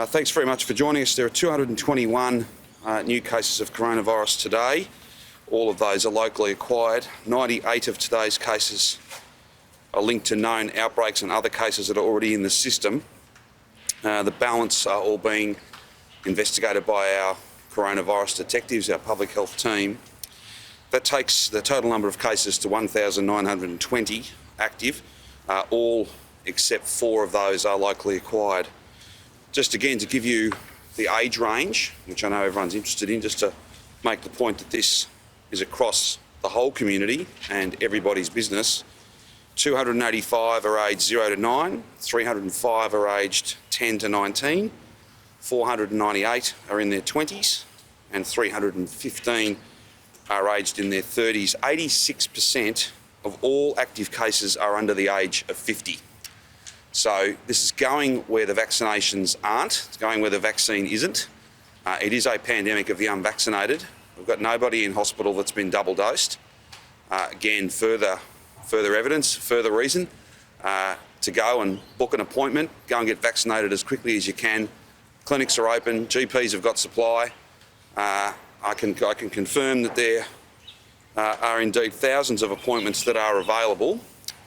Thanks very much for joining us. There are 221 new cases of coronavirus today. All of those are locally acquired. 98 of today's cases are linked to known outbreaks and other cases that are already in the system. The balance are all being investigated by our coronavirus detectives, our public health team. That takes the total number of cases to 1,920 active. All except 4 of those are locally acquired. Just again to give you the age range, which I know everyone's interested in, just to make the point that this is across the whole community and everybody's business. 285 are aged 0 to 9, 305 are aged 10 to 19, 498 are in their 20s, and 315 are aged in their 30s. 86% of all active cases are under the age of 50. So this is going where the vaccinations aren't. It's going where the vaccine isn't. It is a pandemic of the unvaccinated. We've got nobody in hospital that's been double dosed. Again, further evidence, further reason to go and book an appointment, go and get vaccinated as quickly as you can. Clinics are open, GPs have got supply. I can confirm that there are indeed thousands of appointments that are available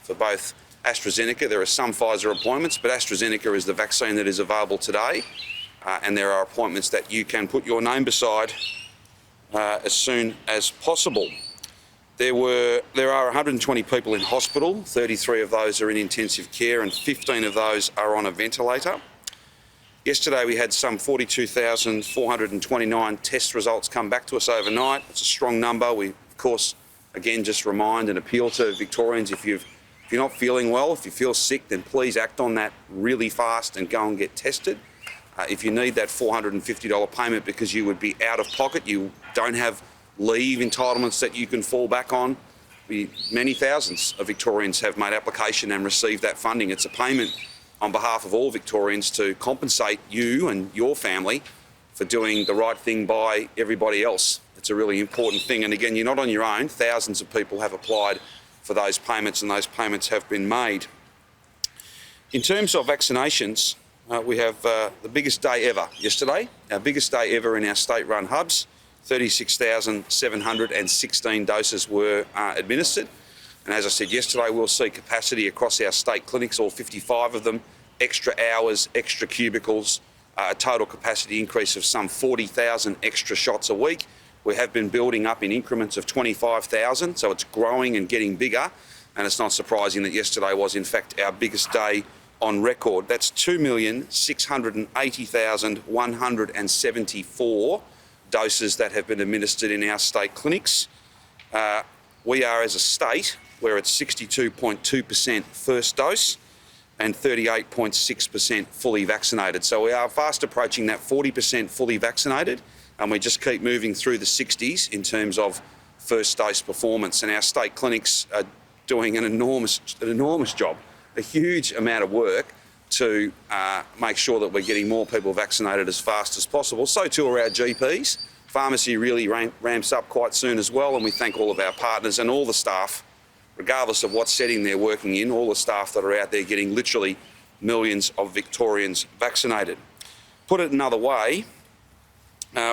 for both AstraZeneca. There are some Pfizer appointments, but AstraZeneca is the vaccine that is available today, and there are appointments that you can put your name beside as soon as possible. There are 120 people in hospital. 33 of those are in intensive care, and 15 of those are on a ventilator. Yesterday we had some 42,429 test results come back to us overnight. It's a strong number. We, of course, again just remind and appeal to Victorians, if you're not feeling well, if you feel sick, then please act on that really fast and go and get tested. If you need that $450 payment because you would be out of pocket, you don't have leave entitlements that you can fall back on, many thousands of Victorians have made application and received that funding. It's a payment on behalf of all Victorians to compensate you and your family for doing the right thing by everybody else. It's a really important thing. And again, you're not on your own. Thousands of people have applied for those payments, and those payments have been made. In terms of vaccinations, we have the biggest day ever yesterday, our biggest day ever in our state-run hubs. 36,716 doses were administered. And as I said yesterday, we'll see capacity across our state clinics, all 55 of them, extra hours, extra cubicles, a total capacity increase of some 40,000 extra shots a week. We have been building up in increments of 25,000, so it's growing and getting bigger. And it's not surprising that yesterday was, in fact, our biggest day on record. That's 2,680,174 doses that have been administered in our state clinics. We are, as a state, we're at 62.2% first dose and 38.6% fully vaccinated. So we are fast approaching that 40% fully vaccinated, and we just keep moving through the 60s in terms of first dose performance. And our state clinics are doing an enormous job, a huge amount of work to make sure that we're getting more people vaccinated as fast as possible. So too are our GPs. Pharmacy really ramps up quite soon as well, and we thank all of our partners and all the staff, regardless of what setting they're working in, all the staff that are out there getting literally millions of Victorians vaccinated. Put it another way,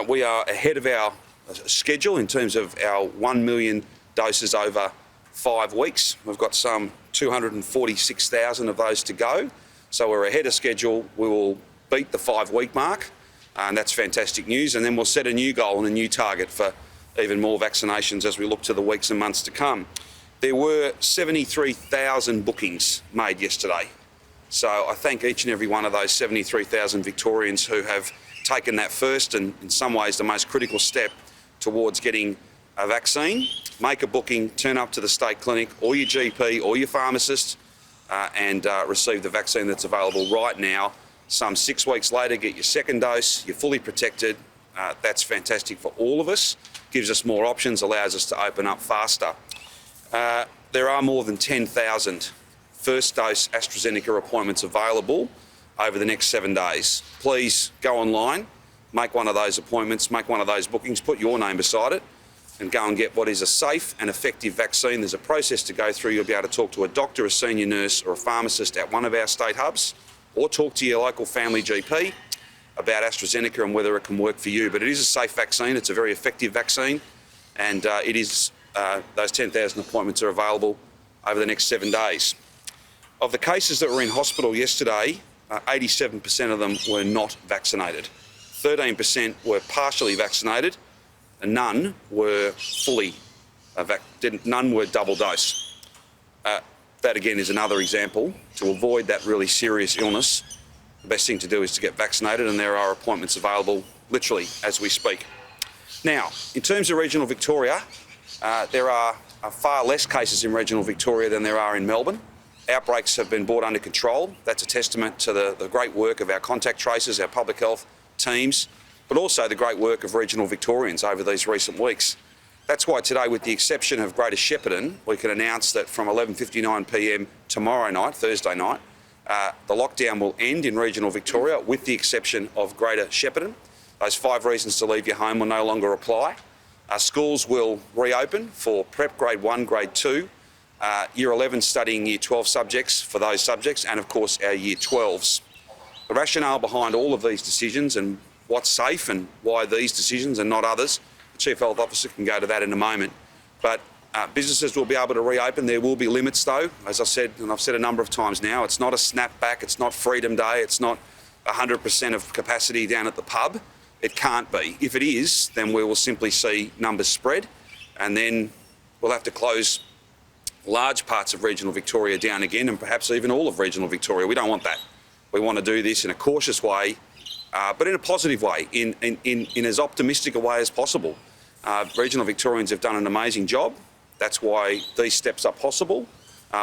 we are ahead of our schedule in terms of our 1 million doses over 5 weeks. We've got some 246,000 of those to go. So we're ahead of schedule. We will beat the 5-week mark, and that's fantastic news. And then we'll set a new goal and a new target for even more vaccinations as we look to the weeks and months to come. There were 73,000 bookings made yesterday. So I thank each and every one of those 73,000 Victorians who have taken that first and in some ways the most critical step towards getting a vaccine. Make a booking, turn up to the state clinic or your GP or your pharmacist and receive the vaccine that's available right now. Some 6 weeks later, get your second dose, you're fully protected. That's fantastic for all of us. Gives us more options, allows us to open up faster. There are more than 10,000 first dose AstraZeneca appointments available over the next 7 days. Please go online, make one of those appointments, make one of those bookings, put your name beside it, and go and get what is a safe and effective vaccine. There's a process to go through. You'll be able to talk to a doctor, a senior nurse or a pharmacist at one of our state hubs, or talk to your local family GP. about AstraZeneca and whether it can work for you. But it is a safe vaccine. It's a very effective vaccine, and those 10,000 appointments are available over the next 7 days. Of the cases that were in hospital yesterday, 87% of them were not vaccinated. 13% were partially vaccinated, and none were none were double dose. That again is another example. To avoid that really serious illness, the best thing to do is to get vaccinated, and there are appointments available literally as we speak. Now, in terms of regional Victoria, there are far less cases in regional Victoria than there are in Melbourne. Outbreaks have been brought under control. That's a testament to the great work of our contact tracers, our public health teams, but also the great work of regional Victorians over these recent weeks. That's why today, with the exception of Greater Shepparton, we can announce that from 11:59 p.m. tomorrow night, Thursday night, the lockdown will end in regional Victoria, with the exception of Greater Shepparton. Those 5 reasons to leave your home will no longer apply. Schools will reopen for Prep Grade 1, Grade 2, Year 11 studying Year 12 subjects for those subjects, and of course our Year 12s. The rationale behind all of these decisions and what's safe and why these decisions and not others, the Chief Health Officer can go to that in a moment. But businesses will be able to reopen. There will be limits though, as I said, and I've said a number of times now, it's not a snapback, it's not Freedom Day, it's not 100% of capacity down at the pub. It can't be. If it is, then we will simply see numbers spread, and then we'll have to close large parts of regional Victoria down again, and perhaps even all of regional Victoria. We don't want that. We want to do this in a cautious way, but in a positive way, in as optimistic a way as possible. Regional Victorians have done an amazing job. That's why these steps are possible,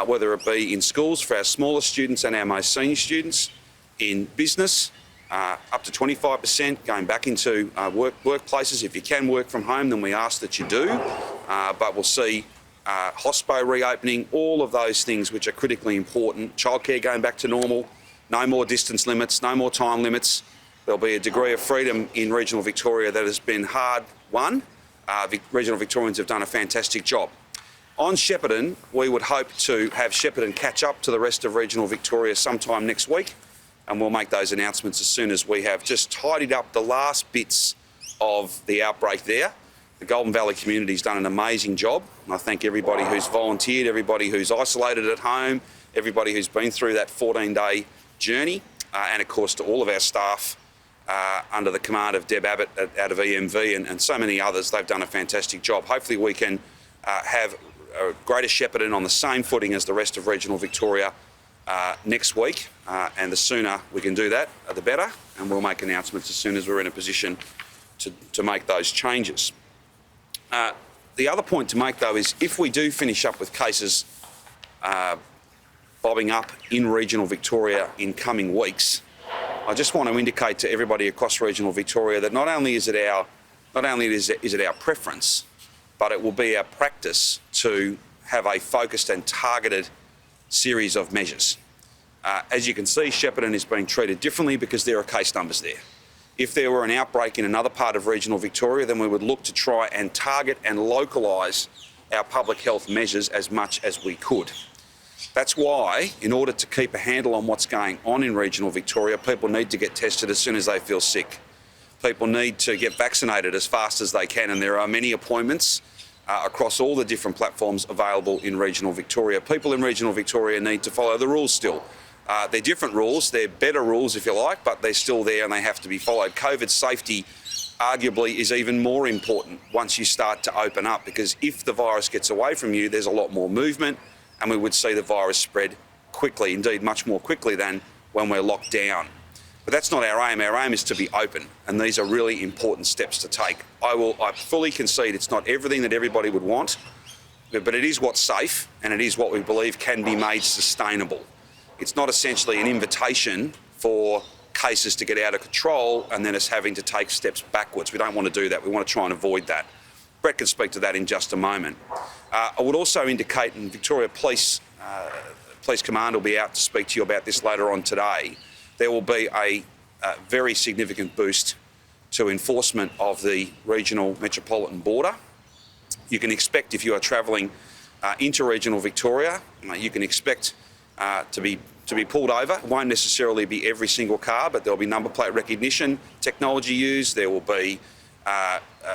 whether it be in schools for our smallest students and our most senior students, in business, up to 25% going back into workplaces. If you can work from home, then we ask that you do, but we'll see hospo reopening, all of those things which are critically important. Childcare going back to normal, no more distance limits, no more time limits. There'll be a degree of freedom in regional Victoria that has been hard won. Regional Victorians have done a fantastic job. On Shepparton, we would hope to have Shepparton catch up to the rest of regional Victoria sometime next week, and we'll make those announcements as soon as we have just tidied up the last bits of the outbreak there. The Golden Valley community's done an amazing job, and I thank everybody who's volunteered, everybody who's isolated at home, everybody who's been through that 14-day journey, and of course to all of our staff under the command of Deb Abbott out of EMV and so many others. They've done a fantastic job. Hopefully we can have Greater Shepparton on the same footing as the rest of regional Victoria next week, and the sooner we can do that, the better, and we'll make announcements as soon as we're in a position to make those changes. The other point to make though is if we do finish up with cases bobbing up in regional Victoria in coming weeks, I just want to indicate to everybody across regional Victoria that not only is it our preference, but it will be our practice to have a focused and targeted series of measures. As you can see, Shepparton is being treated differently because there are case numbers there. If there were an outbreak in another part of regional Victoria, then we would look to try and target and localise our public health measures as much as we could. That's why, in order to keep a handle on what's going on in regional Victoria, people need to get tested as soon as they feel sick. People need to get vaccinated as fast as they can, and there are many appointments across all the different platforms available in regional Victoria. People in regional Victoria need to follow the rules still. They're different rules, they're better rules if you like, but they're still there and they have to be followed. COVID safety arguably is even more important once you start to open up, because if the virus gets away from you, there's a lot more movement and we would see the virus spread quickly, indeed much more quickly than when we're locked down. But that's not our aim. Our aim is to be open, and these are really important steps to take. I fully concede it's not everything that everybody would want, but it is what's safe and it is what we believe can be made sustainable. It's not essentially an invitation for cases to get out of control and then us having to take steps backwards. We don't want to do that. We want to try and avoid that. Brett can speak to that in just a moment. I would also indicate, and Victoria Police Command will be out to speak to you about this later on today, there will be a very significant boost to enforcement of the regional metropolitan border. You can expect, if you are travelling into regional Victoria, you can expect to to be pulled over. It won't necessarily be every single car, but there'll be number plate recognition technology used. There will be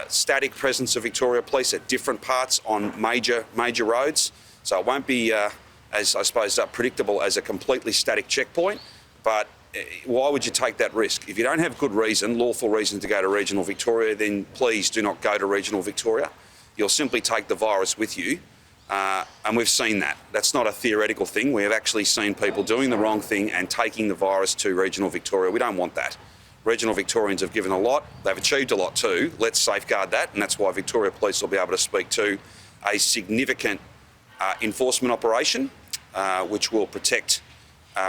static presence of Victoria Police at different parts on major roads. So it won't be, as I suppose, predictable as a completely static checkpoint. But why would you take that risk? If you don't have good reason, lawful reason to go to regional Victoria, then please do not go to regional Victoria. You'll simply take the virus with you. And we've seen that. That's not a theoretical thing. We have actually seen people doing the wrong thing and taking the virus to regional Victoria. We don't want that. Regional Victorians have given a lot. They've achieved a lot too. Let's safeguard that. And that's why Victoria Police will be able to speak to a significant enforcement operation, which will protect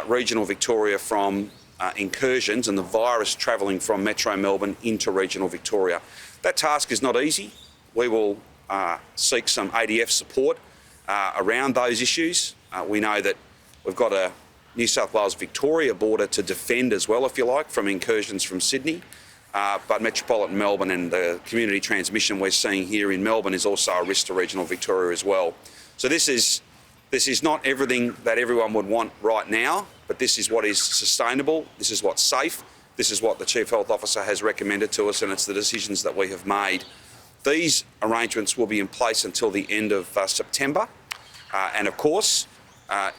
regional Victoria from incursions and the virus travelling from Metro Melbourne into regional Victoria. That task is not easy. We will seek some ADF support around those issues. We know that we've got a New South Wales-Victoria border to defend as well, if you like, from incursions from Sydney. But metropolitan Melbourne and the community transmission we're seeing here in Melbourne is also a risk to regional Victoria as well. So this is not everything that everyone would want right now, but this is what is sustainable, this is what's safe, this is what the Chief Health Officer has recommended to us, and it's the decisions that we have made. These arrangements will be in place until the end of September. And of course,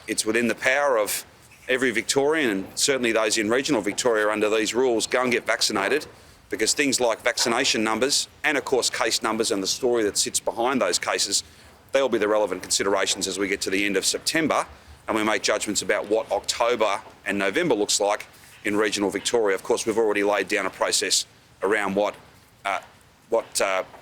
it's within the power of every Victorian, and certainly those in regional Victoria under these rules, go and get vaccinated, because things like vaccination numbers and of course case numbers and the story that sits behind those cases, they'll be the relevant considerations as we get to the end of September and we make judgments about what October and November looks like in regional Victoria. Of course, we've already laid down a process around what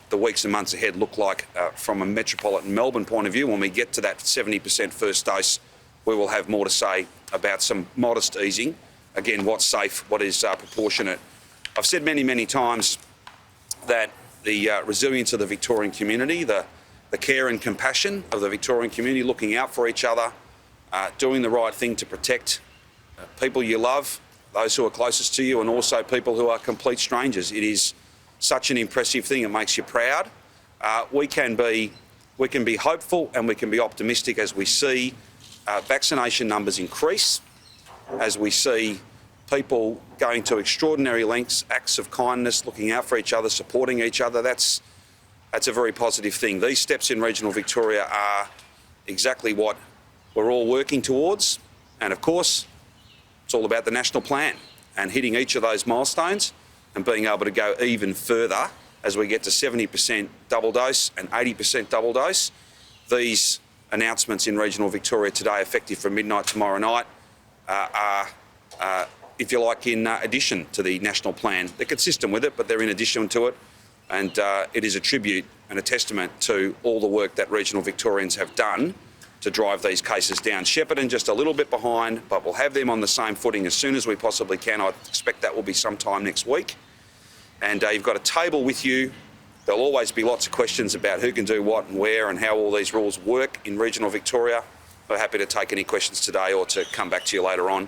the weeks and months ahead look like from a metropolitan Melbourne point of view. When we get to that 70% first dose, we will have more to say about some modest easing. Again, what's safe, what is proportionate. I've said many, many times that the resilience of the Victorian community, the care and compassion of the Victorian community, looking out for each other, doing the right thing to protect people you love, those who are closest to you, and also people who are complete strangers. It is such an impressive thing. It makes you proud. We can be hopeful and we can be optimistic as we see vaccination numbers increase, as we see people going to extraordinary lengths, acts of kindness, looking out for each other, supporting each other. That's a very positive thing. These steps in regional Victoria are exactly what we're all working towards. And of course, it's all about the national plan and hitting each of those milestones and being able to go even further as we get to 70% double dose and 80% double dose. These announcements in regional Victoria today, effective from midnight tomorrow night, are, if you like, in addition to the national plan. They're consistent with it, but they're in addition to it. And it is a tribute and a testament to all the work that regional Victorians have done to drive these cases down. Shepparton just a little bit behind, but we'll have them on the same footing as soon as we possibly can. I expect that will be sometime next week. And you've got a table with you. There'll always be lots of questions about who can do what and where and how all these rules work in regional Victoria. We're happy to take any questions today or to come back to you later on.